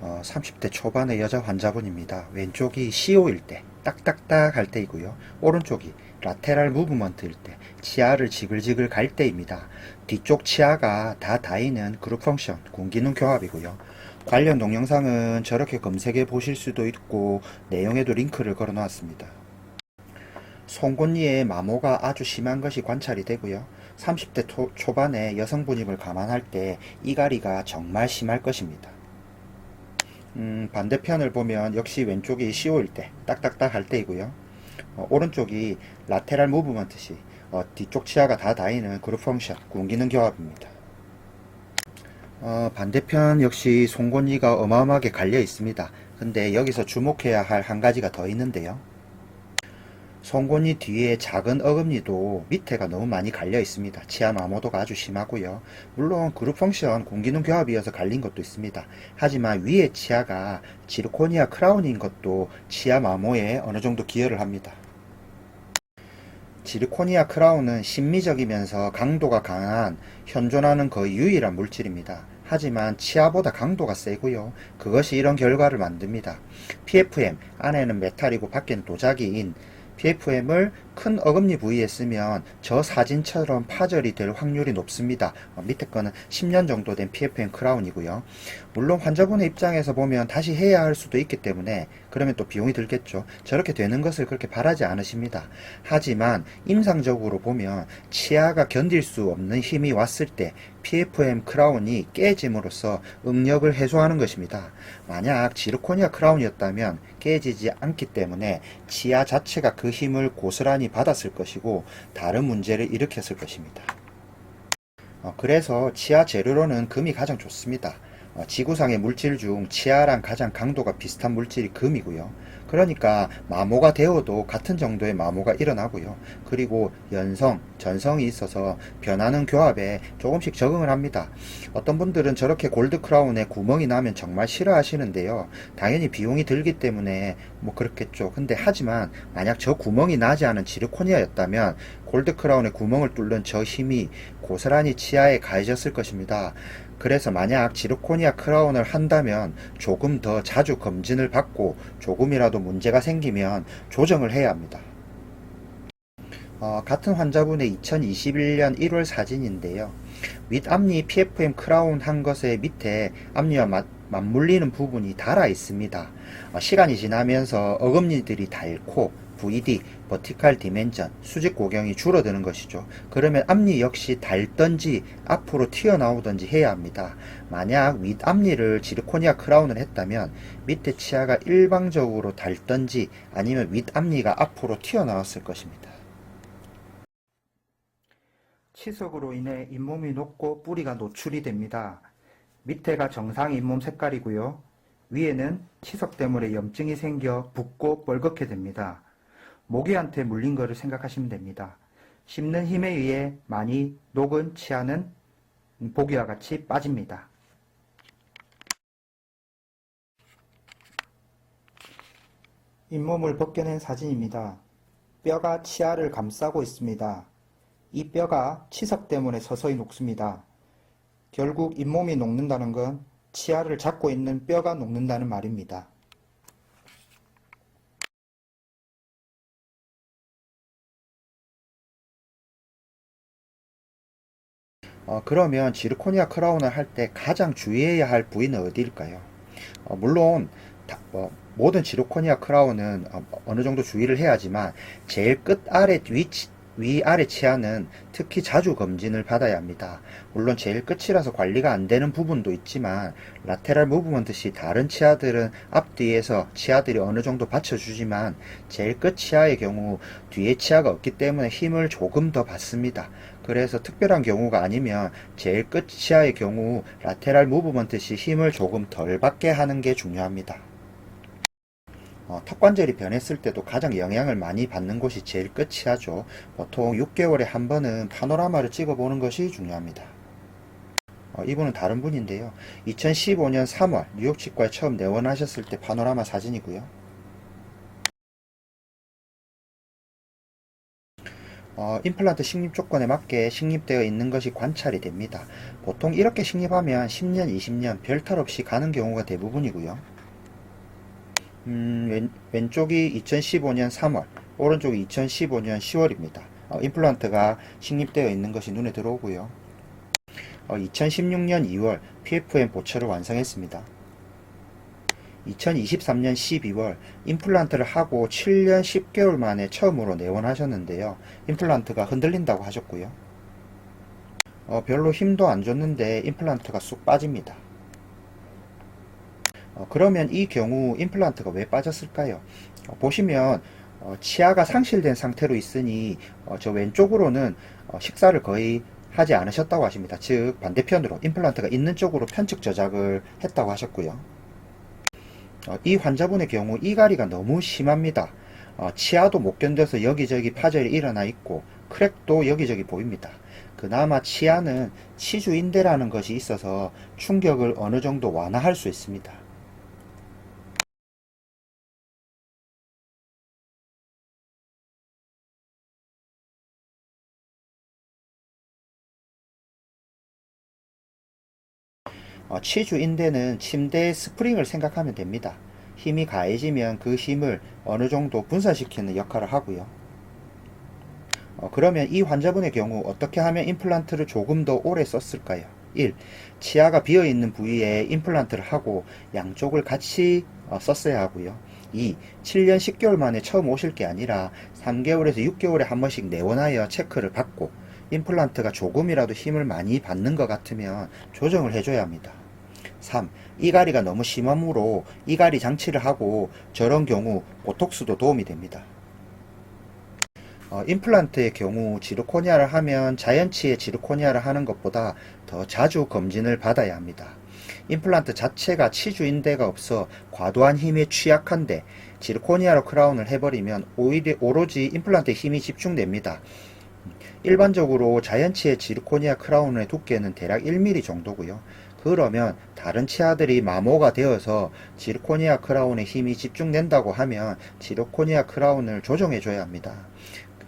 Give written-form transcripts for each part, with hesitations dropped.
30대 초반의 여자 환자분입니다. 왼쪽이 CO일 때, 딱딱딱 할 때이고요. 오른쪽이 라테랄 무브먼트일 때, 치아를 지글지글 갈 때입니다. 뒤쪽 치아가 다 닿이는 그룹 펑션, 군기능 교합이고요. 관련 동영상은 저렇게 검색해 보실 수도 있고, 내용에도 링크를 걸어 놓았습니다. 송곳니의 마모가 아주 심한 것이 관찰이 되고요. 30대 초반의 여성분임을 감안할 때 이갈이가 정말 심할 것입니다. 반대편을 보면 역시 왼쪽이 CO일 때 딱딱딱 할 때이고요. 오른쪽이 라테랄 무브먼트 시 뒤쪽 치아가 다 닿이는 그룹 펑션 군기능 교합입니다. 반대편 역시 송곳니가 어마어마하게 갈려 있습니다. 근데 여기서 주목해야 할 한 가지가 더 있는데요. 송곳니 뒤에 작은 어금니도 밑에가 너무 많이 갈려 있습니다. 치아 마모도가 아주 심하고요. 물론 그룹 펑션 공기능 교합이어서 갈린 것도 있습니다. 하지만 위에 치아가 지르코니아 크라운인 것도 치아 마모에 어느 정도 기여를 합니다. 지르코니아 크라운은 심미적이면서 강도가 강한 현존하는 거의 유일한 물질입니다. 하지만 치아보다 강도가 세고요. 그것이 이런 결과를 만듭니다. PFM, 안에는 메탈이고 밖에는 도자기인 PFM을 큰 어금니 부위에 쓰면 저 사진처럼 파절이 될 확률이 높습니다. 밑에 거는 10년 정도 된 PFM 크라운이고요. 물론 환자분의 입장에서 보면 다시 해야 할 수도 있기 때문에 그러면 또 비용이 들겠죠. 저렇게 되는 것을 그렇게 바라지 않으십니다. 하지만 임상적으로 보면 치아가 견딜 수 없는 힘이 왔을 때 PFM 크라운이 깨짐으로써 응력을 해소하는 것입니다. 만약 지르코니아 크라운이었다면 깨지지 않기 때문에 치아 자체가 그 힘을 고스란히 받았을 것이고 다른 문제를 일으켰을 것입니다. 그래서 치아 재료로는 금이 가장 좋습니다. 지구상의 물질 중 치아랑 가장 강도가 비슷한 물질이 금이고요. 그러니까 마모가 되어도 같은 정도의 마모가 일어나고요. 그리고 연성, 전성이 있어서 변하는 교합에 조금씩 적응을 합니다. 어떤 분들은 저렇게 골드 크라운에 구멍이 나면 정말 싫어하시는데요. 당연히 비용이 들기 때문에 뭐 그렇겠죠. 근데 하지만 만약 저 구멍이 나지 않은 지르코니아였다면 골드 크라운에 구멍을 뚫는 저 힘이 고스란히 치아에 가해졌을 것입니다. 그래서 만약 지르코니아 크라운을 한다면 조금 더 자주 검진을 받고 조금이라도 문제가 생기면 조정을 해야 합니다. 같은 환자분의 2021년 1월 사진인데요. 윗앞니 PFM 크라운 한 것의 밑에 앞니와 맞물리는 부분이 닳아 있습니다. 시간이 지나면서 어금니들이 닳고 VD, 버티칼 디멘전, 수직 고경이 줄어드는 것이죠. 그러면 앞니 역시 닳던지 앞으로 튀어나오던지 해야 합니다. 만약 윗앞니를 지르코니아 크라운을 했다면 밑에 치아가 일방적으로 닳던지 아니면 윗앞니가 앞으로 튀어나왔을 것입니다. 치석으로 인해 잇몸이 녹고 뿌리가 노출이 됩니다. 밑에가 정상 잇몸 색깔이고요. 위에는 치석 때문에 염증이 생겨 붓고 뻘겋게 됩니다. 모기한테 물린 거를 생각하시면 됩니다. 씹는 힘에 의해 많이 녹은 치아는 보기와 같이 빠집니다. 잇몸을 벗겨낸 사진입니다. 뼈가 치아를 감싸고 있습니다. 이 뼈가 치석 때문에 서서히 녹습니다. 결국 잇몸이 녹는다는 건 치아를 잡고 있는 뼈가 녹는다는 말입니다. 그러면 지르코니아 크라운을 할 때 가장 주의해야 할 부위는 어디일까요? 물론 모든 지르코니아 크라운은 어느 정도 주의를 해야 하지만 제일 끝 아래 위아래 치아는 특히 자주 검진을 받아야 합니다. 물론 제일 끝이라서 관리가 안 되는 부분도 있지만 라테랄 무브먼트 시 다른 치아들은 앞뒤에서 치아들이 어느 정도 받쳐주지만 제일 끝 치아의 경우 뒤에 치아가 없기 때문에 힘을 조금 더 받습니다. 그래서 특별한 경우가 아니면 제일 끝 치아의 경우 라테랄 무브먼트 시 힘을 조금 덜 받게 하는 게 중요합니다. 턱관절이 변했을 때도 가장 영향을 많이 받는 곳이 제일 끝 치아죠. 보통 6개월에 한 번은 파노라마를 찍어보는 것이 중요합니다. 이분은 다른 분인데요. 2015년 3월 뉴욕 치과에 처음 내원하셨을 때 파노라마 사진이고요. 임플란트 식립 조건에 맞게 식립되어 있는 것이 관찰이 됩니다. 보통 이렇게 식립하면 10년, 20년 별 탈 없이 가는 경우가 대부분이고요. 왼쪽이 2015년 3월, 오른쪽이 2015년 10월입니다. 임플란트가 식립되어 있는 것이 눈에 들어오고요. 2016년 2월 PFM 보철을 완성했습니다. 2023년 12월 임플란트를 하고 7년 10개월 만에 처음으로 내원하셨는데요. 임플란트가 흔들린다고 하셨고요. 별로 힘도 안 줬는데 임플란트가 쑥 빠집니다. 그러면 이 경우 임플란트가 왜 빠졌을까요? 보시면 치아가 상실된 상태로 있으니 저 왼쪽으로는 식사를 거의 하지 않으셨다고 하십니다. 즉 반대편으로 임플란트가 있는 쪽으로 편측 저작을 했다고 하셨고요. 이 환자분의 경우 이갈이가 너무 심합니다. 치아도 못 견뎌서 여기저기 파절이 일어나 있고 크랙도 여기저기 보입니다. 그나마 치아는 치주인대라는 것이 있어서 충격을 어느 정도 완화할 수 있습니다. 치주인대는 침대의 스프링을 생각하면 됩니다. 힘이 가해지면 그 힘을 어느 정도 분산시키는 역할을 하고요. 그러면 이 환자분의 경우 어떻게 하면 임플란트를 조금 더 오래 썼을까요? 1. 치아가 비어있는 부위에 임플란트를 하고 양쪽을 같이 썼어야 하고요. 2. 7년 10개월 만에 처음 오실 게 아니라 3개월에서 6개월에 한 번씩 내원하여 체크를 받고 임플란트가 조금이라도 힘을 많이 받는 것 같으면 조정을 해줘야 합니다. 3. 이갈이가 너무 심하므로 이갈이 장치를 하고 저런 경우 보톡스도 도움이 됩니다. 임플란트의 경우 지르코니아를 하면 자연치의 지르코니아를 하는 것보다 더 자주 검진을 받아야 합니다. 임플란트 자체가 치주인대가 없어 과도한 힘에 취약한데 지르코니아로 크라운을 해버리면 오로지 임플란트에 힘이 집중됩니다. 일반적으로 자연치의 지르코니아 크라운의 두께는 대략 1mm 정도고요. 그러면 다른 치아들이 마모가 되어서 지르코니아 크라운에 힘이 집중된다고 하면 지르코니아 크라운을 조정해 줘야 합니다.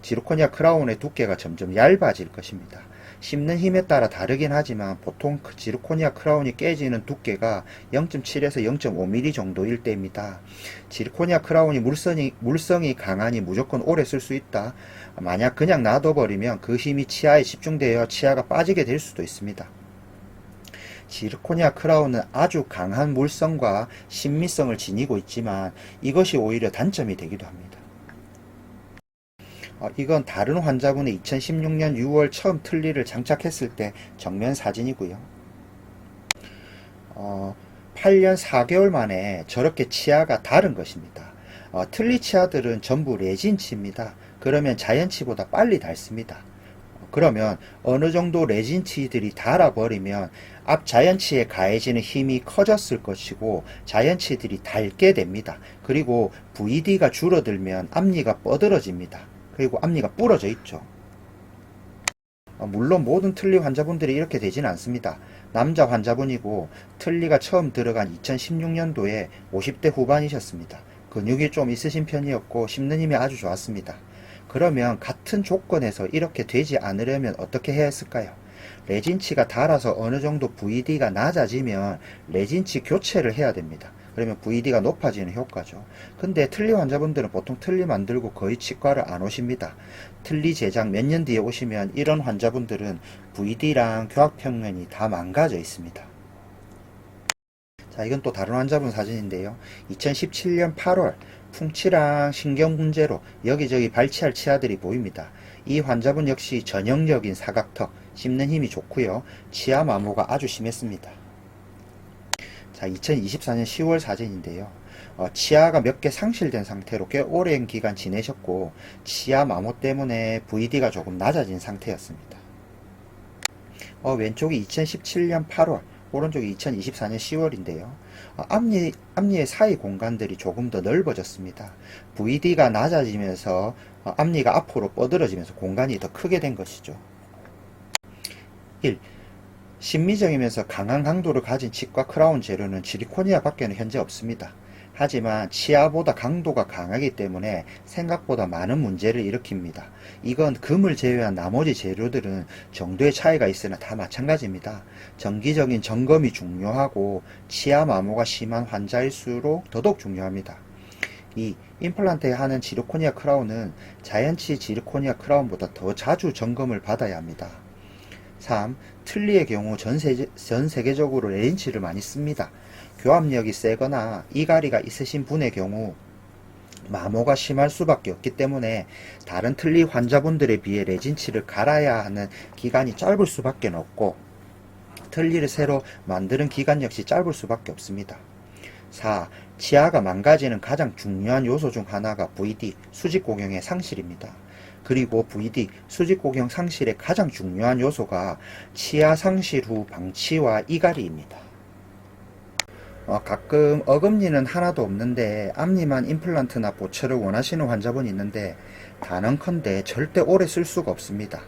지르코니아 크라운의 두께가 점점 얇아질 것입니다. 씹는 힘에 따라 다르긴 하지만 보통 지르코니아 크라운이 깨지는 두께가 0.7에서 0.5mm 정도일 때입니다. 지르코니아 크라운이 물성이 강하니 무조건 오래 쓸 수 있다. 만약 그냥 놔둬버리면 그 힘이 치아에 집중되어 치아가 빠지게 될 수도 있습니다. 지르코니아 크라운은 아주 강한 물성과 신미성을 지니고 있지만 이것이 오히려 단점이 되기도 합니다. 이건 다른 환자분의 2016년 6월 처음 틀니를 장착했을 때 정면 사진이고요. 8년 4개월 만에 저렇게 치아가 다른 것입니다. 틀니 치아들은 전부 레진치입니다. 그러면 자연치보다 빨리 닳습니다. 그러면 어느 정도 레진치들이 닳아버리면 앞 자연치에 가해지는 힘이 커졌을 것이고 자연치들이 닳게 됩니다. 그리고 VD가 줄어들면 앞니가 뻗어집니다. 그리고 앞니가 부러져 있죠. 물론 모든 틀니 환자분들이 이렇게 되지는 않습니다. 남자 환자분이고 틀니가 처음 들어간 2016년도에 50대 후반이셨습니다. 근육이 좀 있으신 편이었고 씹는 힘이 아주 좋았습니다. 그러면 같은 조건에서 이렇게 되지 않으려면 어떻게 해야 했을까요? 레진치가 닳아서 어느 정도 VD가 낮아지면 레진치 교체를 해야 됩니다. 그러면 VD가 높아지는 효과죠. 근데 틀니 환자분들은 보통 틀니 만들고 거의 치과를 안 오십니다. 틀니 제작 몇 년 뒤에 오시면 이런 환자분들은 VD랑 교합평면이 다 망가져 있습니다. 자, 이건 또 다른 환자분 사진인데요. 2017년 8월 풍치랑 신경 문제로 여기저기 발치할 치아들이 보입니다. 이 환자분 역시 전형적인 사각턱, 씹는 힘이 좋고요. 치아 마모가 아주 심했습니다. 자, 2024년 10월 사진인데요. 치아가 몇 개 상실된 상태로 꽤 오랜 기간 지내셨고 치아 마모 때문에 VD가 조금 낮아진 상태였습니다. 왼쪽이 2017년 8월, 오른쪽이 2024년 10월인데요. 앞니의 사이 공간들이 조금 더 넓어졌습니다. VD가 낮아지면서 앞니가 앞으로 뻗어지면서 공간이 더 크게 된 것이죠. 1. 심미적이면서 강한 강도를 가진 치과 크라운 재료는 지리코니아 밖에는 현재 없습니다. 하지만 치아보다 강도가 강하기 때문에 생각보다 많은 문제를 일으킵니다. 이건 금을 제외한 나머지 재료들은 정도의 차이가 있으나 다 마찬가지입니다. 정기적인 점검이 중요하고 치아 마모가 심한 환자일수록 더더욱 중요합니다. 2. 임플란트에 하는 지르코니아 크라운은 자연치 지르코니아 크라운보다 더 자주 점검을 받아야 합니다. 3. 틀니의 경우 전 세계적으로 레진치를 많이 씁니다. 교합력이 세거나 이갈이가 있으신 분의 경우 마모가 심할 수밖에 없기 때문에 다른 틀니 환자분들에 비해 레진치를 갈아야 하는 기간이 짧을 수밖에 없고 틀니를 새로 만드는 기간 역시 짧을 수밖에 없습니다. 4. 치아가 망가지는 가장 중요한 요소 중 하나가 VD, 수직고경의 상실입니다. 그리고 VD, 수직고경 상실의 가장 중요한 요소가 치아 상실 후 방치와 이갈이입니다. 가끔 어금니는 하나도 없는데 앞니만 임플란트나 보철을 원하시는 환자분이 있는데 단언컨대 절대 오래 쓸 수가 없습니다.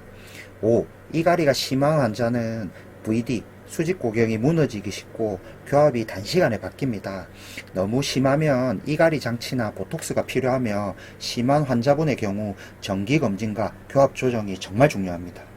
5. 이갈이가 심한 환자는 VD, 수직고경이 무너지기 쉽고 교합이 단시간에 바뀝니다. 너무 심하면 이갈이 장치나 보톡스가 필요하며 심한 환자분의 경우 정기검진과 교합 조정이 정말 중요합니다.